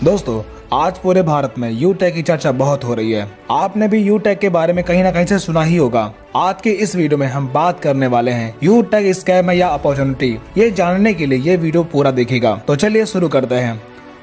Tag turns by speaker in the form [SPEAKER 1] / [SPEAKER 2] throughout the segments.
[SPEAKER 1] दोस्तों, आज पूरे भारत में यूटेक की चर्चा बहुत हो रही है। आपने भी यूटेक के बारे में कहीं ना कहीं से सुना ही होगा। आज के इस वीडियो में हम बात करने वाले हैं यूटेक स्कैम है या अपॉर्चुनिटी। ये जानने के लिए ये वीडियो पूरा देखिएगा। तो चलिए शुरू करते हैं।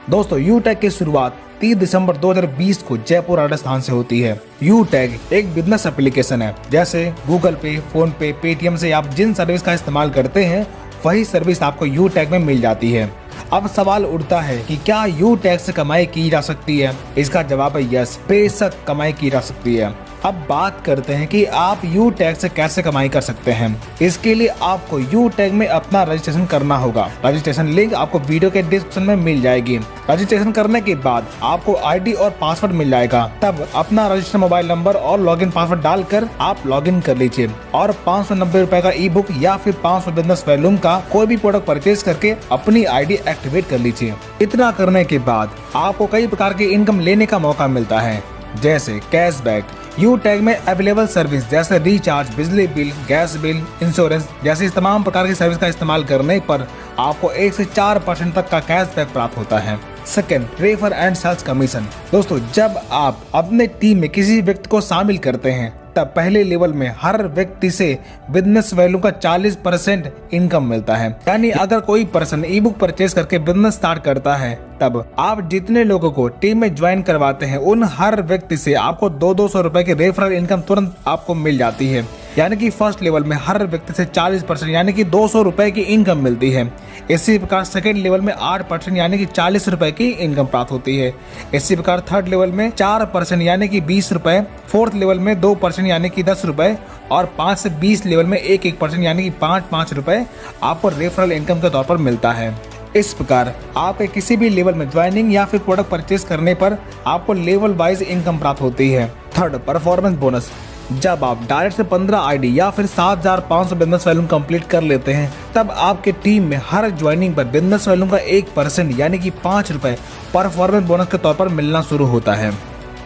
[SPEAKER 1] दोस्तों, यूटेक की शुरुआत 30 दिसंबर 2020 को जयपुर राजस्थान से होती है। यूटेक एक बिजनेस एप्लीकेशन है। जैसे गूगल पे, फोन पे, पेटीएम से आप जिन सर्विस का इस्तेमाल करते हैं वही सर्विस आपको यूटेक में मिल जाती है। अब सवाल उठता है कि क्या यूटेक से कमाई की जा सकती है? इसका जवाब है यस, बेशक कमाई की जा सकती है। अब बात करते हैं कि आप यूटेक से कैसे कमाई कर सकते हैं। इसके लिए आपको यूटेक में अपना रजिस्ट्रेशन करना होगा। रजिस्ट्रेशन लिंक आपको वीडियो के डिस्क्रिप्शन में मिल जाएगी। रजिस्ट्रेशन करने के बाद आपको आईडी और पासवर्ड मिल जाएगा। तब अपना रजिस्टर्ड मोबाइल नंबर और लॉगिन पासवर्ड डालकर आप लॉगिन कर लीजिए और 590 रुपए का ई बुक या फिर 500 बिजनेस वॉल्यूम का कोई भी प्रोडक्ट परचेज करके अपनी आईडी एक्टिवेट कर लीजिए। इतना करने के बाद आपको कई प्रकार की इनकम लेने का मौका मिलता है, जैसे कैशबैक। यूटेक में अवेलेबल सर्विस जैसे रिचार्ज, बिजली बिल, गैस बिल, इंश्योरेंस जैसी तमाम प्रकार की सर्विस का इस्तेमाल करने पर आपको 1 से 4% तक का कैशबैक प्राप्त होता है। Second, refer and sales commission. दोस्तों, जब आप अपने टीम में किसी व्यक्ति को शामिल करते हैं तब पहले लेवल में हर व्यक्ति से बिजनेस वैल्यू का 40% इनकम मिलता है। यानी अगर कोई पर्सन ई बुक परचेज करके बिजनेस स्टार्ट करता है तब आप जितने लोगों को टीम में ज्वाइन करवाते हैं उन हर व्यक्ति से आपको 200 रुपए की रेफरल इनकम तुरंत आपको मिल जाती है। यानी कि फर्स्ट लेवल में हर व्यक्ति से 40% यानी कि 200 रुपए की इनकम मिलती है। इसी प्रकार सेकेंड लेवल में 8% यानी कि 40 रुपए की इनकम प्राप्त होती है। इसी प्रकार थर्ड लेवल में 4% यानी कि 20 रुपए, फोर्थ लेवल में 2% यानी कि 10 रुपए और 5 से 20 लेवल में 1% यानी कि 5 रुपए आपको रेफरल इनकम के तौर पर मिलता है। इस प्रकार आपके किसी भी लेवल में ज्वाइनिंग या फिर प्रोडक्ट परचेज करने पर आपको लेवल वाइज इनकम प्राप्त होती है। Third, performance bonus. जब आप डायरेक्ट से 15 आईडी या फिर 7500 बिजनेस वॉल्यूम कंप्लीट कर लेते हैं तब आपके टीम में हर ज्वाइनिंग पर बिजनेस वॉल्यूम का 1% यानी कि 5 रुपए परफॉर्मेंस बोनस के तौर पर मिलना शुरू होता है।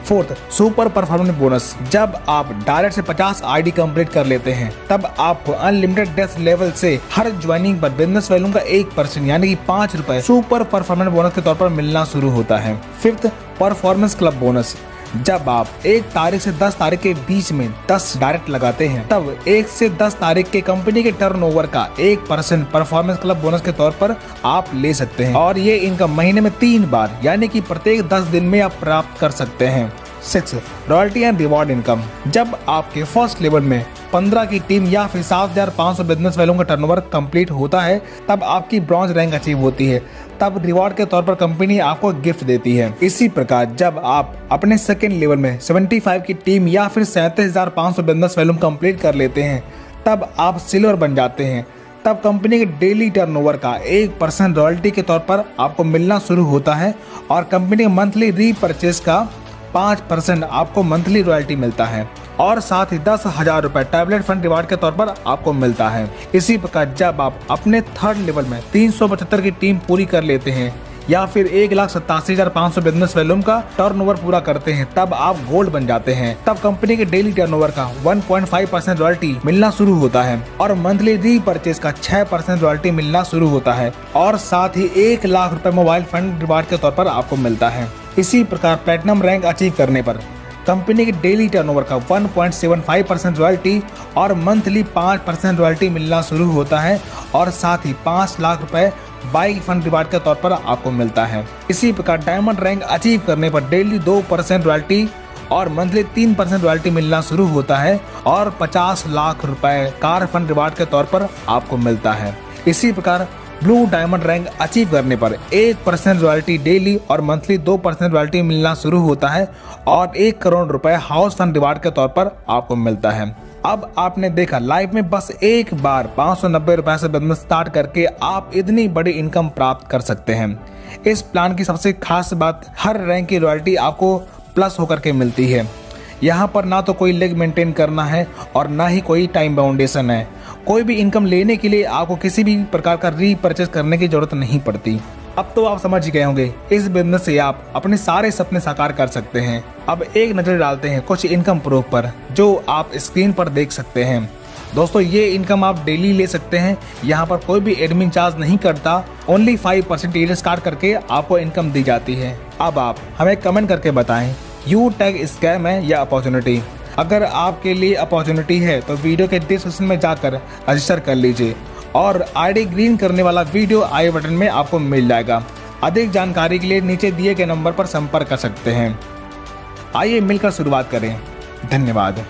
[SPEAKER 1] Fourth, super performance bonus. जब आप डायरेक्ट से 50 आईडी कंप्लीट कर लेते हैं तब आपको अनलिमिटेड डेस्क लेवल से हर ज्वाइनिंग पर बिजनेस वॉल्यूम का 1% यानी कि 5 रुपए सुपर परफॉर्मेंस बोनस के तौर पर मिलना शुरू होता है। Fifth, performance club bonus. जब आप 1 तारीख से 10 तारीख के बीच में 10 डायरेक्ट लगाते हैं तब 1 से 10 तारीख के कंपनी के टर्नओवर का 1% परफॉर्मेंस क्लब बोनस के तौर पर आप ले सकते हैं और ये इनकम महीने में 3 बार यानी कि प्रत्येक 10 दिन में आप प्राप्त कर सकते हैं। 6, रॉयल्टी एंड रिवॉर्ड इनकम। जब आपके फर्स्ट लेवल में 15 की टीम या फिर 7500 बिजनेस वैल्यू का टर्नओवर कंप्लीट होता है तब आपकी ब्रॉन्ज रैंक अचीव होती है। तब रिवॉर्ड के तौर पर कंपनी आपको गिफ्ट देती है। इसी प्रकार जब आप अपने सेकेंड लेवल में 75 की टीम या फिर 37,500 बिजनेस वैल्यू कंप्लीट कर लेते हैं तब आप सिल्वर बन जाते हैं। तब कंपनी के डेली टर्नओवर का 1% रॉयल्टी के तौर पर आपको मिलना शुरू होता है और कंपनी के मंथली रीपरचेज का 5% आपको मंथली रॉयल्टी मिलता है और साथ ही 10,000 रुपए टैबलेट फंड रिवार्ड के तौर पर आपको मिलता है। इसी प्रकार जब आप अपने थर्ड लेवल में 375 की टीम पूरी कर लेते हैं या फिर 1,87,500 बिजनेस वॉल्यूम का टर्नओवर पूरा करते हैं तब आप गोल्ड बन जाते हैं। तब कंपनी के डेली टर्नओवर का 1.5% रॉयल्टी मिलना शुरू होता है और मंथली रीपरचेज का 6% रॉयल्टी मिलना शुरू होता है और साथ ही 1 लाख रुपए मोबाइल फंड रिवार्ड के तौर पर आपको मिलता है। इसी प्रकार प्लेटिनम रैंक अचीव करने पर कंपनी के डेली टर्नओवर का 1.75% रॉयल्टी और मंथली 5% रॉयल्टी मिलना शुरू होता है और साथ ही 5 लाख रुपए बाइक फंड रिवार्ड के तौर पर आपको मिलता है। इसी प्रकार डायमंड रैंक अचीव करने पर डेली 2% रॉयल्टी और मंथली 3% रॉयल्टी मिलना शुरू होता है और 50 लाख रुपए कार फंड रिवार्ड के तौर पर आपको मिलता है। इसी प्रकार ब्लू डायमंड रैंक अचीव करने पर 1% रॉयल्टी डेली और मंथली 2% रॉयल्टी मिलना शुरू होता है और 1 करोड़ रुपए हाउस फंड रिवार्ड के तौर पर आपको मिलता है। अब आपने देखा लाइफ में बस एक बार 590 रुपए से बिजनेस स्टार्ट करके आप इतनी बड़ी इनकम प्राप्त कर सकते हैं। इस प्लान की सबसे खास बात हर रैंक की रॉयल्टी आपको प्लस होकर के मिलती है। यहाँ पर ना तो कोई लेग मेंटेन करना है और ना ही कोई टाइम बाउंडेशन है। कोई भी इनकम लेने के लिए आपको किसी भी प्रकार का रीपरचेज करने की जरूरत नहीं पड़ती। अब तो आप समझ गए होंगे इस बिजनेस से आप अपने सारे सपने साकार कर सकते हैं। अब एक नजर डालते हैं कुछ इनकम प्रूफ पर जो आप स्क्रीन पर देख सकते हैं। दोस्तों ये इनकम आप डेली ले सकते हैं। यहाँ पर कोई भी एडमिन चार्ज नहीं करता। ओनली 5% ईयर स्टार्ट करके आपको इनकम दी जाती है। अब आप हमें कमेंट करके बताएं यूटैग स्कैम है या अपॉर्चुनिटी। अगर आपके लिए अपॉर्चुनिटी है तो वीडियो के डिस्क्रिप्शन में जाकर रजिस्टर कर लीजिए और आईडी ग्रीन करने वाला वीडियो आई बटन में आपको मिल जाएगा। अधिक जानकारी के लिए नीचे दिए गए नंबर पर संपर्क कर सकते हैं। आइए मिलकर शुरुआत करें। धन्यवाद।